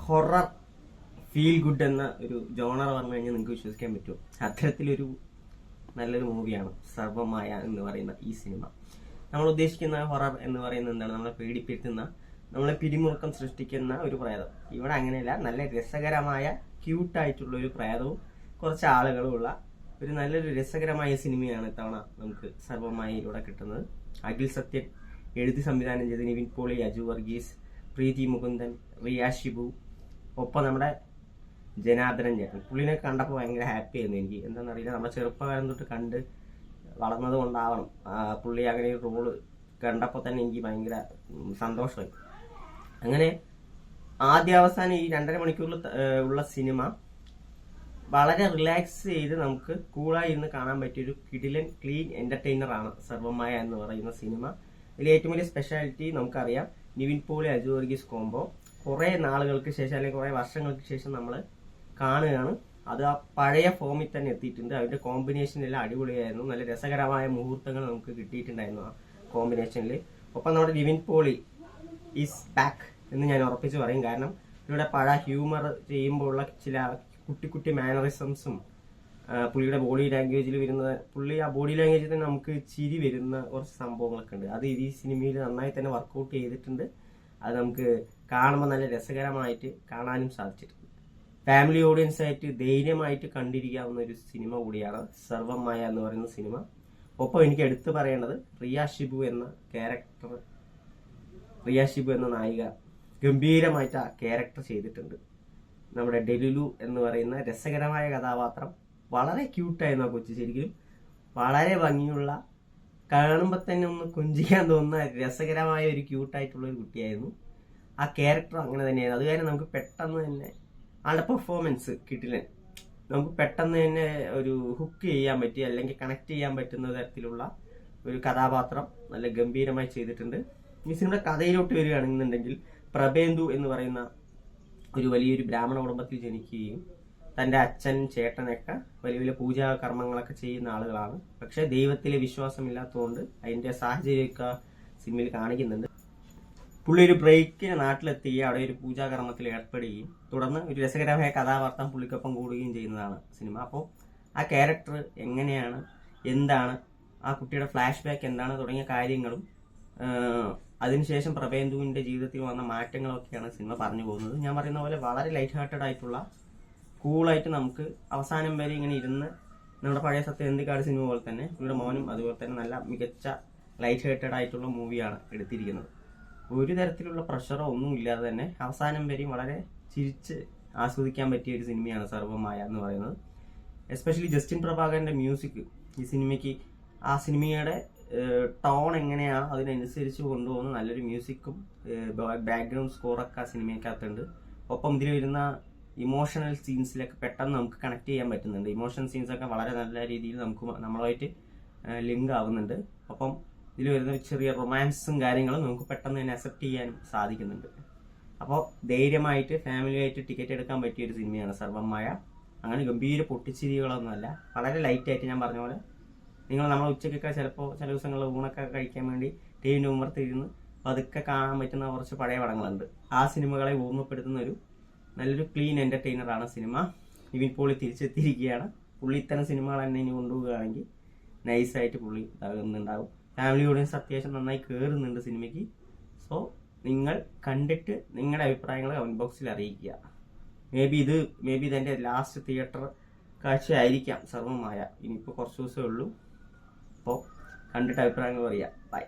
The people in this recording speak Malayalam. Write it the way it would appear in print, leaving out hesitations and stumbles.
ഹൊറർ ഫീൽ ഗുഡ് എന്ന ഒരു ജോണർ പറഞ്ഞു കഴിഞ്ഞാൽ നിങ്ങൾക്ക് വിശ്വസിക്കാൻ പറ്റുമോ? അത്തരത്തിലൊരു നല്ലൊരു മൂവിയാണ് സർവമായ എന്ന് പറയുന്ന ഈ സിനിമ. നമ്മൾ ഉദ്ദേശിക്കുന്ന ഹൊറർ എന്ന് പറയുന്നത് എന്താണ്? നമ്മളെ പേടിപ്പെടുത്തുന്ന, നമ്മളെ പിരിമുറുക്കം സൃഷ്ടിക്കുന്ന ഒരു പ്രേതം. ഇവിടെ അങ്ങനെയല്ല, നല്ല രസകരമായ ക്യൂട്ടായിട്ടുള്ള ഒരു പ്രേതവും കുറച്ച് ആളുകളുമുള്ള ഒരു നല്ലൊരു രസകരമായ സിനിമയാണ് ഇത്തവണ നമുക്ക് സർവമായയിലൂടെ കിട്ടുന്നത്. അഖിൽ സത്യൻ എഴുതി സംവിധാനം ചെയ്ത് നിവിൻ പോളി, അജു വർഗീസ്, പ്രീതി മുകുന്ദൻ, റിയ ഷിബു, ഒപ്പം നമ്മുടെ ജനാർദ്ദനൻ ചേട്ടൻ. പുള്ളിനെ കണ്ടപ്പോൾ ഭയങ്കര ഹാപ്പി ആയിരുന്നു എനിക്ക്. എന്താണെന്നറിയില്ല, നമ്മുടെ ചെറുപ്പകാലം തൊട്ട് കണ്ട് വളർന്നത് കൊണ്ടാവണം പുള്ളി അങ്ങനെ ഒരു റോള് കണ്ടപ്പോൾ തന്നെ എനിക്ക് ഭയങ്കര സന്തോഷമായി. അങ്ങനെ ആദ്യാവസാനം ഈ 2.5 മണിക്കൂറിൽ ഉള്ള സിനിമ വളരെ റിലാക്സ് ചെയ്ത് നമുക്ക് കൂളായി ഇരുന്ന് കാണാൻ പറ്റിയൊരു കിടിലൻ ക്ലീൻ എന്റർടൈനർ ആണ് സർവമായ എന്ന് പറയുന്ന സിനിമ. ഇതിൽ ഏറ്റവും വലിയ സ്പെഷ്യാലിറ്റി നമുക്കറിയാം, നിവിൻ പോളി അജു വർഗീസ് കോംബോ കുറെ നാളുകൾക്ക് ശേഷം അല്ലെങ്കിൽ കുറെ വർഷങ്ങൾക്ക് ശേഷം നമ്മൾ കാണുകയാണ്. അത് ആ പഴയ ഫോമിൽ തന്നെ എത്തിയിട്ടുണ്ട്. അതിന്റെ കോമ്പിനേഷൻ എല്ലാം അടിപൊളിയായിരുന്നു. നല്ല രസകരമായ മുഹൂർത്തങ്ങൾ നമുക്ക് കിട്ടിയിട്ടുണ്ടായിരുന്നു ആ കോമ്പിനേഷനിൽ. ഒപ്പം നമ്മുടെ നിവിൻ പോളി ഈസ് ബാക്ക് എന്ന് ഞാൻ ഉറപ്പിച്ച് പറയും. കാരണം ഇവിടെ പഴയ ഹ്യൂമർ ചെയ്യുമ്പോൾ ഉള്ള ചില കുട്ടി കുട്ടി മാനറിസംസും പുള്ളിയുടെ ബോഡി ലാംഗ്വേജിൽ വരുന്ന, പുള്ളി ആ ബോഡി ലാംഗ്വേജിൽ തന്നെ നമുക്ക് ചിരി വരുന്ന കുറച്ച് സംഭവങ്ങളൊക്കെ ഉണ്ട്. അത് ഈ സിനിമയിൽ നന്നായി തന്നെ വർക്കൗട്ട് ചെയ്തിട്ടുണ്ട്. അത് നമുക്ക് കാണുമ്പോൾ നല്ല രസകരമായിട്ട് കാണാനും സാധിച്ചിട്ടുണ്ട്. ഫാമിലി ഓഡിയൻസ് ആയിട്ട് ധൈര്യമായിട്ട് കണ്ടിരിക്കാവുന്ന ഒരു സിനിമ കൂടിയാണ് സർവമായ എന്ന് പറയുന്ന സിനിമ. ഒപ്പം എനിക്ക് എടുത്തു പറയേണ്ടത് റിയ ഷിബു എന്ന ക്യാരക്ടർ, റിയ ഷിബു എന്ന നായിക ഗംഭീരമായിട്ട് ആ ക്യാരക്ടർ ചെയ്തിട്ടുണ്ട്. നമ്മുടെ ഡെലുലു എന്ന് പറയുന്ന രസകരമായ കഥാപാത്രം വളരെ ക്യൂട്ടായിരുന്നു ആ കൊച്ചു. ശരിക്കും വളരെ ഭംഗിയുള്ള, കാണുമ്പോൾ തന്നെ ഒന്ന് കൊഞ്ചിക്കാൻ തോന്നുന്ന രസകരമായ ഒരു ക്യൂട്ടായിട്ടുള്ള ഒരു കുട്ടിയായിരുന്നു. ആ ക്യാരക്ടർ അങ്ങനെ തന്നെയായിരുന്നു. അത് കാരണം നമുക്ക് പെട്ടെന്ന് തന്നെ ആളുടെ പെർഫോമൻസ് കിട്ടില്ല, നമുക്ക് പെട്ടെന്ന് തന്നെ ഒരു ഹുക്ക് ചെയ്യാൻ പറ്റി അല്ലെങ്കിൽ കണക്ട് ചെയ്യാൻ പറ്റുന്ന തരത്തിലുള്ള ഒരു കഥാപാത്രം നല്ല ഗംഭീരമായി ചെയ്തിട്ടുണ്ട്. ഈ സിനിമയുടെ കഥയിലോട്ട് വരികയാണെന്നുണ്ടെങ്കിൽ, പ്രഭേന്ദു എന്ന് പറയുന്ന ഒരു വലിയൊരു ബ്രാഹ്മണ കുടുംബത്തിൽ ജനിക്കുകയും തൻ്റെ അച്ഛൻ ചേട്ടനൊക്കെ വലിയ വലിയ പൂജാ കർമ്മങ്ങളൊക്കെ ചെയ്യുന്ന ആളുകളാണ്. പക്ഷെ ദൈവത്തിലെ വിശ്വാസമില്ലാത്തതുകൊണ്ട് അതിൻ്റെ സാഹചര്യമൊക്കെ സിനിമയിൽ കാണിക്കുന്നുണ്ട്. പുള്ളി ഒരു ബ്രേക്കിന് നാട്ടിലെത്തുകയും അവിടെ ഒരു പൂജാകർമ്മത്തിൽ ഏർപ്പെടുകയും തുടർന്ന് ഒരു രസകരമായ കഥാപാത്രം പുള്ളിക്കൊപ്പം കൂടുകയും ചെയ്യുന്നതാണ് സിനിമ. അപ്പോൾ ആ ക്യാരക്ടർ എങ്ങനെയാണ്, എന്താണ്, ആ കുട്ടിയുടെ ഫ്ലാഷ് ബാക്ക് എന്താണ് തുടങ്ങിയ കാര്യങ്ങളും അതിനുശേഷം പ്രഭേന്ദുവിൻ്റെ ജീവിതത്തിൽ വന്ന മാറ്റങ്ങളൊക്കെയാണ് സിനിമ പറഞ്ഞു പോകുന്നത്. ഞാൻ പറയുന്ന പോലെ വളരെ ലൈറ്റ് ഹാർട്ടഡ് ആയിട്ടുള്ള, കൂളായിട്ട് നമുക്ക് അവസാനം വരെ ഇങ്ങനെ ഇരുന്ന്, നമ്മുടെ പഴയ സത്യനന്ദിക്കാട് സിനിമ പോലെ തന്നെ പുള്ളിയുടെ മോനും അതുപോലെ തന്നെ നല്ല മികച്ച ലൈറ്റ് ഹാർട്ടഡ് ആയിട്ടുള്ള മൂവിയാണ് എടുത്തിരിക്കുന്നത്. ഒരു തരത്തിലുള്ള പ്രഷറോ ഒന്നും ഇല്ലാതെ തന്നെ അവസാനം വരെയും വളരെ ചിരിച്ച് ആസ്വദിക്കാൻ പറ്റിയ ഒരു സിനിമയാണ് സർവമായ എന്ന് പറയുന്നത്. എസ്പെഷ്യലി ജസ്റ്റിൻ പ്രഭാകരന്റെ മ്യൂസിക് ഈ സിനിമയ്ക്ക്, ആ സിനിമയുടെ ടോൺ എങ്ങനെയാണ് അതിനനുസരിച്ച് കൊണ്ടുപോകുന്ന നല്ലൊരു മ്യൂസിക്കും ബാക്ക്ഗ്രൗണ്ട് സ്കോറൊക്കെ ആ സിനിമയ്ക്കകത്തുണ്ട്. ഒപ്പം ഇതിൽ വരുന്ന ഇമോഷണൽ സീൻസിലൊക്കെ പെട്ടെന്ന് നമുക്ക് കണക്ട് ചെയ്യാൻ പറ്റുന്നുണ്ട്. ഇമോഷണൽ സീൻസൊക്കെ വളരെ നല്ല രീതിയിൽ നമുക്ക് നമ്മളുമായിട്ട് ലിങ്ക് ആവുന്നുണ്ട്. ഒപ്പം ഇതിൽ വരുന്ന ചെറിയ റൊമാൻസും കാര്യങ്ങളും നമുക്ക് പെട്ടെന്ന് തന്നെ അക്സെപ്റ്റ് ചെയ്യാനും സാധിക്കുന്നുണ്ട്. അപ്പോൾ ധൈര്യമായിട്ട് ഫാമിലിയായിട്ട് ടിക്കറ്റ് എടുക്കാൻ പറ്റിയ ഒരു സിനിമയാണ് സർവമായ. അങ്ങനെ ഗംഭീര പൊട്ടിച്ചിരികളൊന്നുമല്ല, വളരെ ലൈറ്റായിട്ട് ഞാൻ പറഞ്ഞ പോലെ നമ്മൾ ഉച്ചയ്ക്കൊക്കെ ചിലപ്പോൾ ചില ദിവസങ്ങളിൽ ഊണൊക്കെ കഴിക്കാൻ വേണ്ടി ടിവിൻ്റെ ഉമ്മർത്തിരുന്ന് പതുക്കെ കാണാൻ പറ്റുന്ന കുറച്ച് പഴയ പടങ്ങളുണ്ട്. ആ സിനിമകളെ ഓർമ്മപ്പെടുത്തുന്ന ഒരു നല്ലൊരു ക്ലീൻ എന്റർടൈനറാണ് സിനിമ. നിവിൻ പോളി തിരിച്ചെത്തിയിരിക്കുകയാണ്. പുള്ളി ഇത്തരം സിനിമകൾ തന്നെ ഇനി കൊണ്ടുപോവുകയാണെങ്കിൽ നൈസായിട്ട് പുള്ളി ഇതാകുന്നുണ്ടാവും. ഫാമിലി ഓഡിയൻസ് അത്യാവശ്യം നന്നായി കയറുന്നുണ്ട് സിനിമയ്ക്ക്. സോ നിങ്ങൾ കണ്ടിട്ട് നിങ്ങളുടെ അഭിപ്രായങ്ങൾ കമന്റ് ബോക്സിൽ അറിയിക്കുക. മേ ബി ഇതെൻ്റെ ലാസ്റ്റ് തിയേറ്റർ കാഴ്ചയായിരിക്കാം സർവമായ. ഇനിയിപ്പോൾ കുറച്ച് ദിവസമേ ഉള്ളൂ. അപ്പോൾ കണ്ടിട്ട് അഭിപ്രായങ്ങൾ പറയുക. ബൈ.